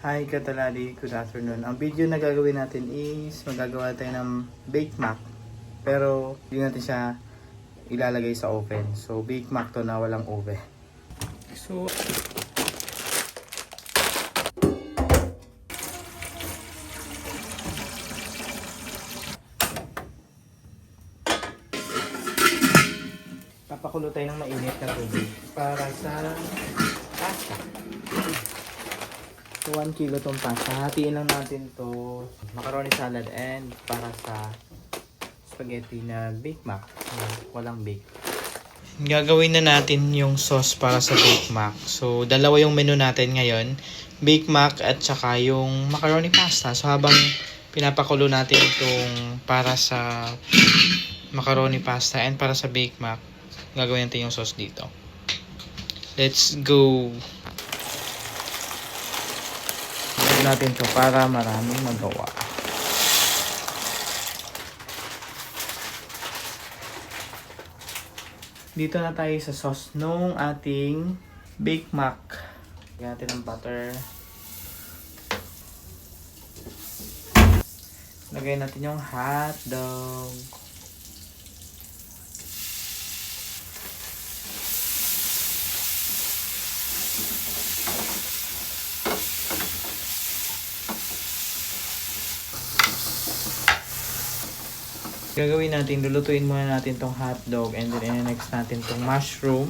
Hi Katalali, good afternoon. Ang video na gagawin natin is magagawa tayo ng Bake Mac. Pero hindi natin siya ilalagay sa oven. So Bake Mac to na walang oven. So papakulo tayo ng mainit na tubig para sa pasta. So 1 kilo tong pasta. Hatiin lang natin to macaroni salad and para sa spaghetti na Bake Mac na walang bake. Gagawin na natin yung sauce para sa Bake Mac. So dalawa yung menu natin ngayon, Bake Mac at saka yung macaroni pasta. So habang pinapakulo natin itong para sa macaroni pasta and para sa Bake Mac, gagawin natin yung sauce dito. Let's go! Gawin natin to para maraming magawa. Dito na tayo sa sauce nung ating Bake Mac. Lagyan natin ng butter. Lagyan natin yung hotdog. Gagawin natin, lulutuin muna natin tong hotdog and then next natin tong mushroom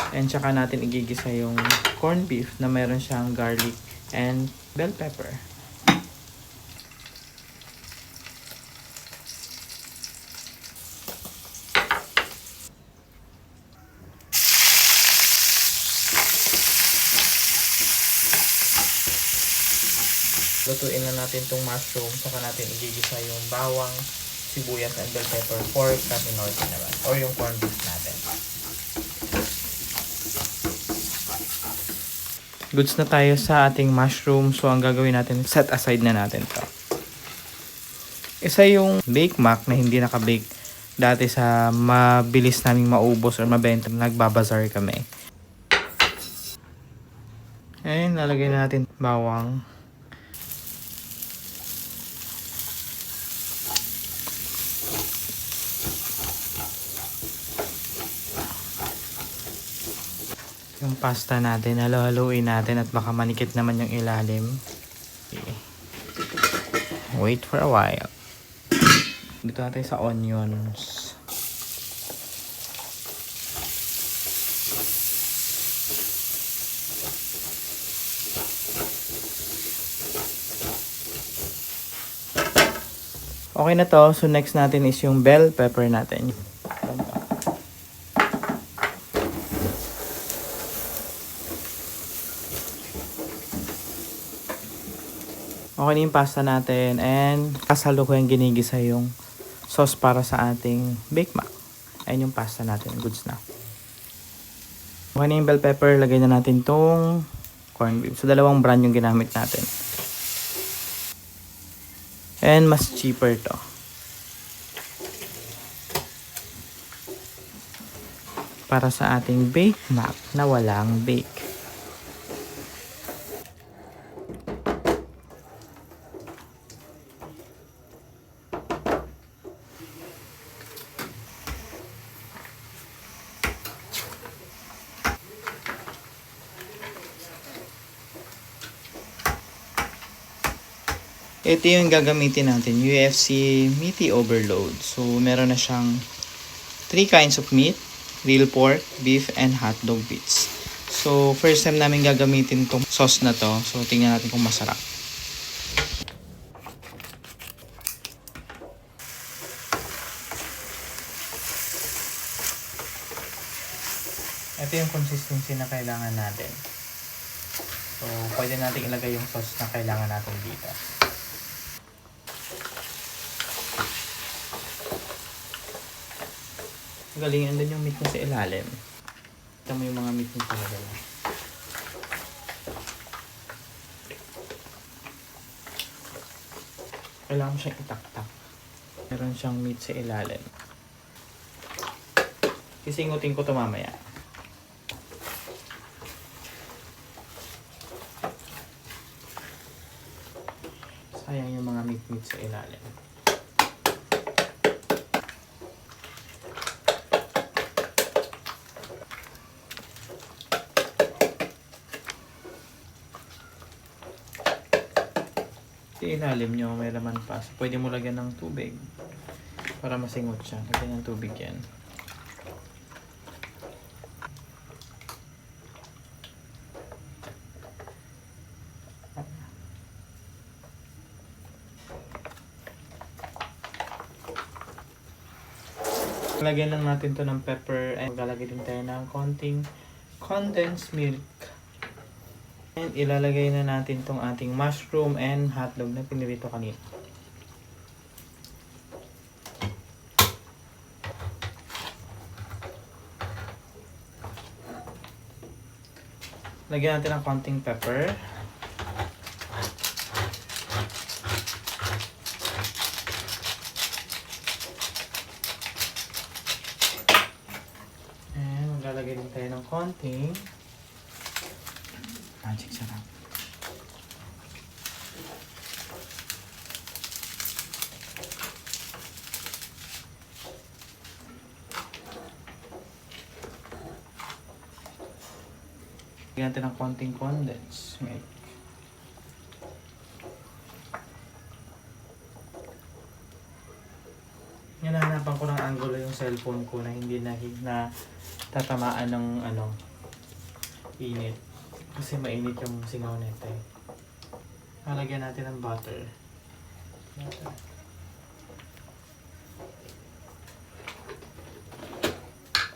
and tsaka natin igigisa yung corned beef na meron siyang garlic and bell pepper. Lutuin na natin tong mushroom, saka natin igigisa yung bawang, sibuyas and bell pepper, pork kasi norte naman, or yung corned beef natin. Goods na tayo sa ating mushroom, so ang gagawin natin, set aside na natin to. Isa yung Bake Mac na hindi naka-bake dati sa mabilis naming maubos or mabenta, nagbabazar kami. Ayun, lalagay na natin bawang. Yung pasta natin, halo-haluin natin at baka manikit naman yung ilalim. Okay. Wait for a while. Dito natin sa onions. Okay na to. So next natin is yung bell pepper natin. Okay na yung pasta natin and kasalo ko yung ginigisa yung sauce para sa ating Bake Mac. Ayun yung pasta natin. Goods na. Okay na yung bell pepper. Lagay na natin tong corned beef. So dalawang brand yung ginamit natin. And mas cheaper to. Para sa ating Bake Mac na walang bake. Ito yung gagamitin natin, UFC Meaty Overload. So, meron na siyang 3 kinds of meat, real pork, beef, and hotdog bits. So, first time namin gagamitin itong sauce na to. So, tingnan natin kung masarap. Ito yung consistency na kailangan natin. So, pwede natin ilagay yung sauce na kailangan natin dito. Galing, andun yung meat niya sa ilalim. Ito mo yung mga meat niya talaga. Kailangan mo siyang itaktak. Meron siyang meat sa ilalim. Sisingutin ko ito mamaya. Sayang yung mga meat sa ilalim. Sa ilalim nyo may laman pa. So, pwede mo lagyan ng tubig para masingot siya. Lagyan ng tubig yan. Lagyan lang natin to ng pepper and maglalagay din tayo ng konting condensed milk. And ilalagay na natin tong ating mushroom and hotdog na pinirito kanina. Lagyan natin ng konting pepper. Lalagay din tayo ng konting magic sarap. Lagyan natin ng konting condensed milk. Hinahanapan ko ng angulo yung cellphone ko na hindi na tatamaan ng init. Kasi mainit yung singaw nito eh. Lalagyan natin ng butter.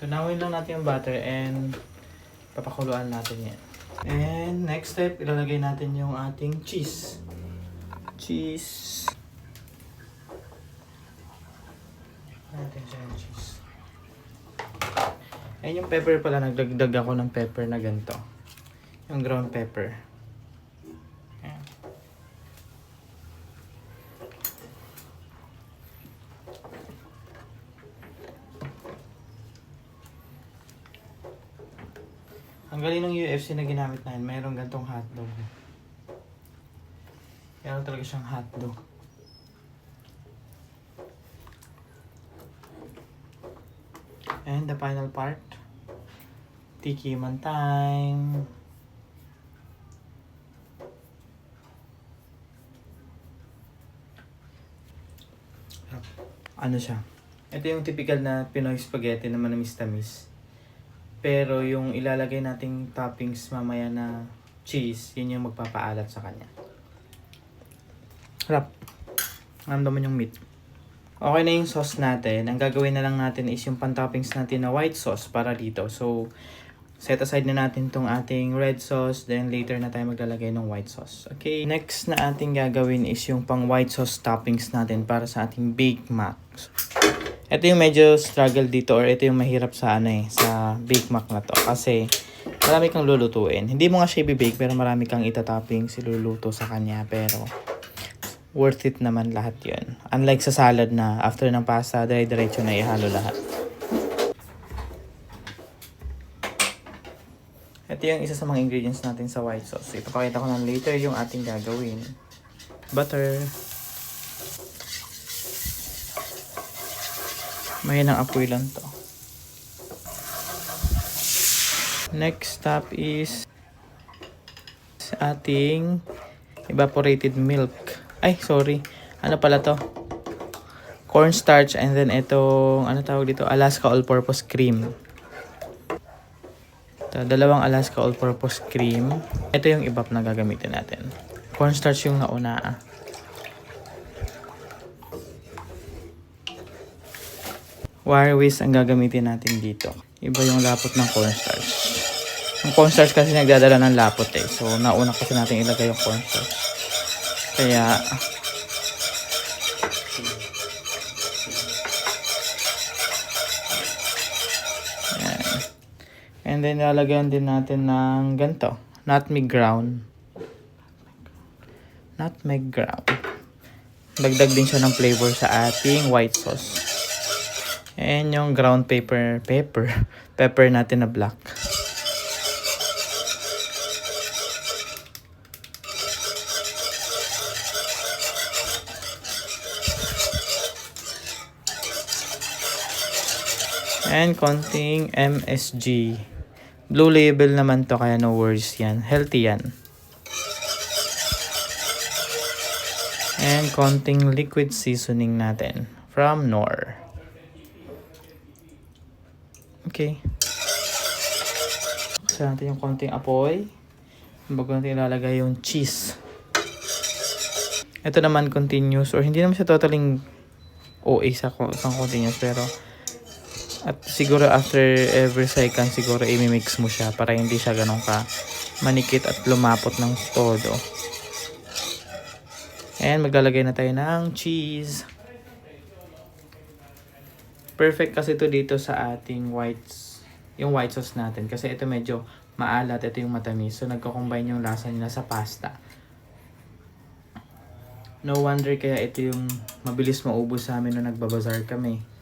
Tunawin lang natin yung butter and papakuluan natin yan. And next step, ilalagay natin yung ating cheese. Cheese. Natin siya yung cheese. Ayun yung pepper pala, nagdagdag ako ng pepper na ganito. Yung ground pepper. Ayan. Ang galing ng UFC na ginamit natin, mayroong gantong hotdog. Mayroon talaga siyang hotdog. And the final part, tiki man time. Ano siya? Ito yung typical na Pinoy spaghetti na manamis-tamis. Pero yung ilalagay nating toppings mamaya na cheese, yun yung magpapaalat sa kanya. Harap. Ramdaman yung meat. Okay na yung sauce natin. Ang gagawin na lang natin is yung pan-toppings natin na white sauce para dito. So, set aside na natin tong ating red sauce. Then, later na tayo maglalagay ng white sauce. Okay, next na ating gagawin is yung pang white sauce toppings natin para sa ating Big Mac. Ito yung medyo struggle dito or ito yung mahirap sa sa Big Mac na to. Kasi, marami kang lulutuin. Hindi mo nga siya i-bake pero marami kang ita-toppings iluluto sa kanya. Pero, worth it naman lahat yun. Unlike sa salad na after ng pasta, dire-diretso na ihalo lahat. Ito yung isa sa mga ingredients natin sa white sauce. Ipapakita ko na later yung ating gagawin. Butter. May nang apoy lang to. Next step is ating evaporated milk. Ay, sorry. Ano pala to? Cornstarch and then itong, ano tawag dito? Alaska All-Purpose Cream. Ito, dalawang Alaska All-Purpose Cream. Ito yung ibap na gagamitin natin. Cornstarch yung nauna. Wire whisk ang gagamitin natin dito. Iba yung lapot ng cornstarch. Yung cornstarch kasi nagdadala ng lapot eh. So, nauna kasi natin ilagay yung cornstarch. Kaya ayan. And then lalagyan din natin ng ganito, nutmeg ground. Nutmeg ground. Dagdag din siya ng flavor sa ating white sauce. And yung ground pepper natin na black. And konting MSG. Blue label naman to, kaya no worries yan. Healthy yan. And konting liquid seasoning natin from Knorr. Okay. Kasi natin yung konting apoy. Bago natin ilalagay yung cheese. Ito naman continuous, or hindi naman siya totaling OA sa continuous, pero at siguro after every second siguro i-mix mo siya para hindi siya ganun ka manikit at lumapot ng todo. And maglalagay na tayo ng cheese. Perfect kasi ito dito sa ating yung white sauce natin. Kasi ito medyo maalat, ito yung matamis. So nagko-combine yung lasa nila sa pasta. No wonder kaya ito yung mabilis maubos sa amin nung nagbabazar kami.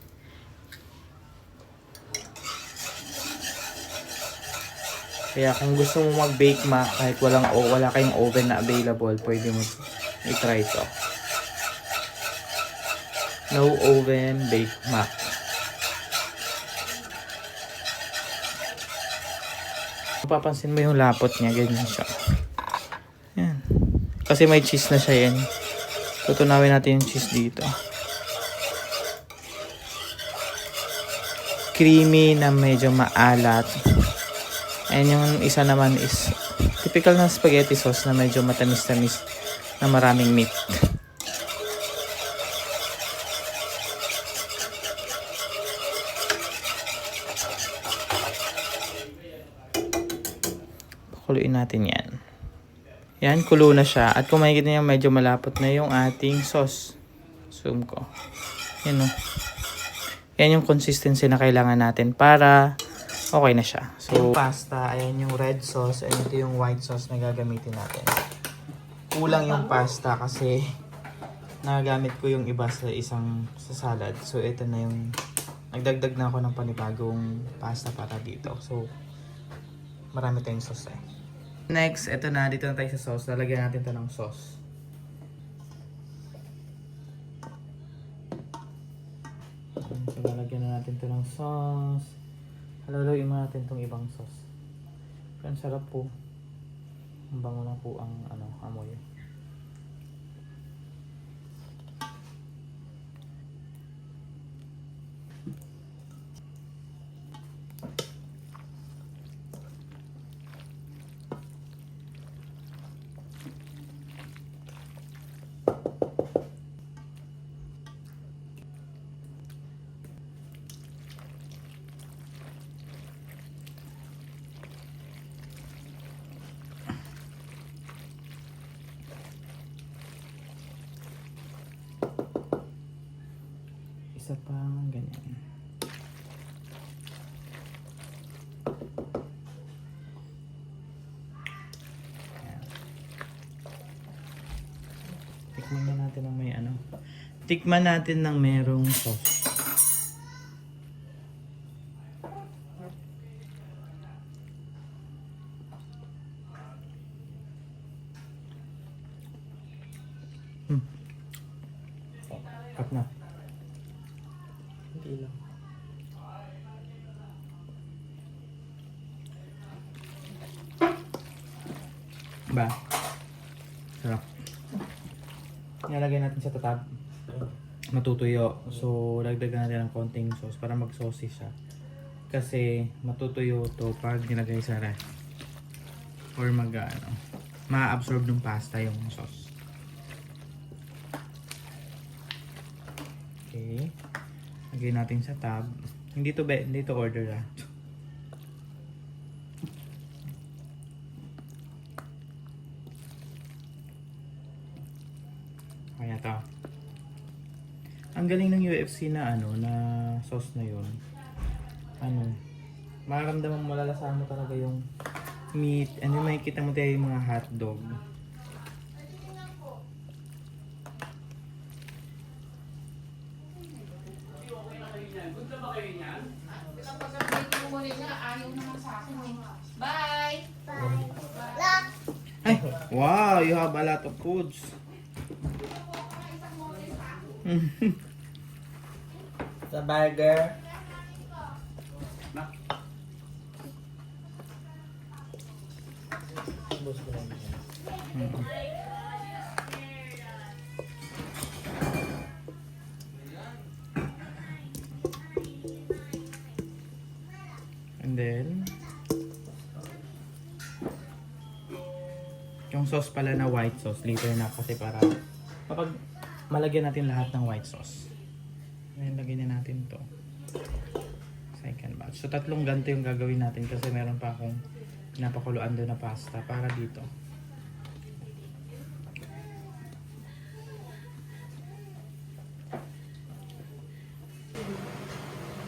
Kaya kung gusto mo mag-bake mac kahit wala kayong oven na available, pwede mo i-try ito. No oven bake mac. Mapapansin mo yung lapot niya, ganyan siya. Yan. Kasi may cheese na siya yan. Tutunawin natin yung cheese dito. Creamy na medyo maalat. And yung isa naman is typical na spaghetti sauce na medyo matamis-tamis na maraming meat. Pakuluin natin yan. Yan, kulo na siya. At kung makikita niyo medyo malapot na yung ating sauce. Zoom ko. Yan o. Yan yung consistency na kailangan natin para okay na siya. So, pasta, ayan yung red sauce, and ito yung white sauce na gagamitin natin. Kulang yung pasta kasi nagagamit ko yung iba sa salad. So, ito na yung, nagdagdag na ako ng panibagong pasta para dito. So, marami tayong sauce eh. Next, ito na, dito na tayo sa sauce. Lalagyan natin ito ng sauce. So, lalagyan na natin ito ng sauce. Halaluin mo natin itong ibang sauce. Pero ang sarap po. Ang bango na po ang amoy. Isa pang ganyan. Ayan. Tikman na natin ng may Tikman natin ng merong sauce. Cut na. Hindi lang. Ba? Sarap. Nilagay natin sa tatab. Matutuyo. So, dagdagan natin ng konting sauce para mag-saucy siya. Kasi, matutuyo to pag nilagay sa ref. Or ma-absorb ng pasta yung sauce. Okay. Lagay natin sa tab. Hindi to order ah. Kaya to. Ang galing ng UFC na na sauce na yun. Mararamdaman mo, malalasahan mo talaga yung meat. And then makikita mo tayo yung mga hotdog. Bye! Bye! Ay, wow, you have a lot of foods. Sa burger. sauce ko lang yan. Mm. And then, yung sauce pala na white sauce, later na kasi para kapag malagyan natin lahat ng white sauce. Ngayon, lagyan na natin to. Second batch. So, 3 ganito yung gagawin natin kasi meron pa akong pinapakuluan doon na pasta para dito.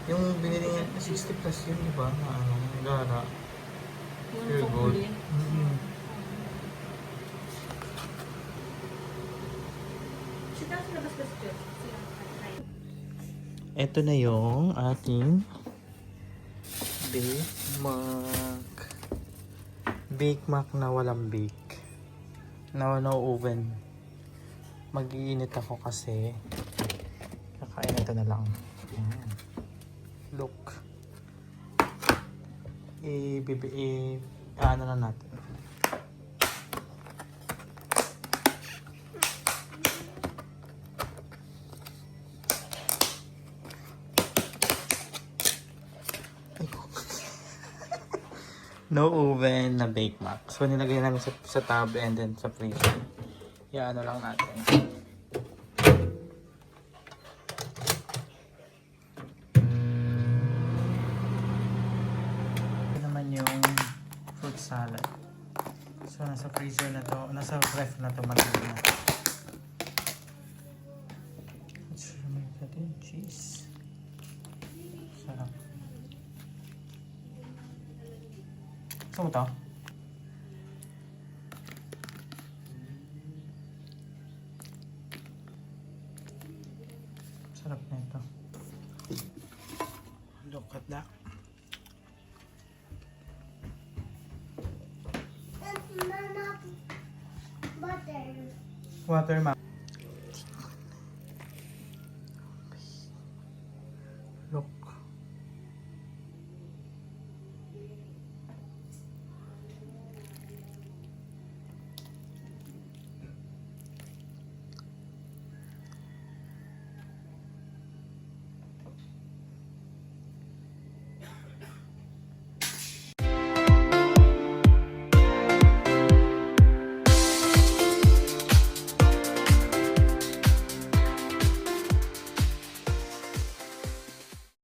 Yung binili niya, 60 plus yun, di ba? Na ano, gara. Pure gold. Mm-hmm. Ito na yung ating Big Mac. Big Mac na walang bake. No oven. Mag-iinit ako kasi kakain ito na lang. Ayan. Look. Ano na natin. No oven na Bake Mac. So, nilagay namin sa tab and then sa freezer. Ano lang natin. Ito naman yung fruit salad. So, nasa freezer na to. Nasa ref na to. Matagal na. Let's remove natin cheese. Sarap. Gusto mo to? Sarap na ito. Look at that. Water map. Look.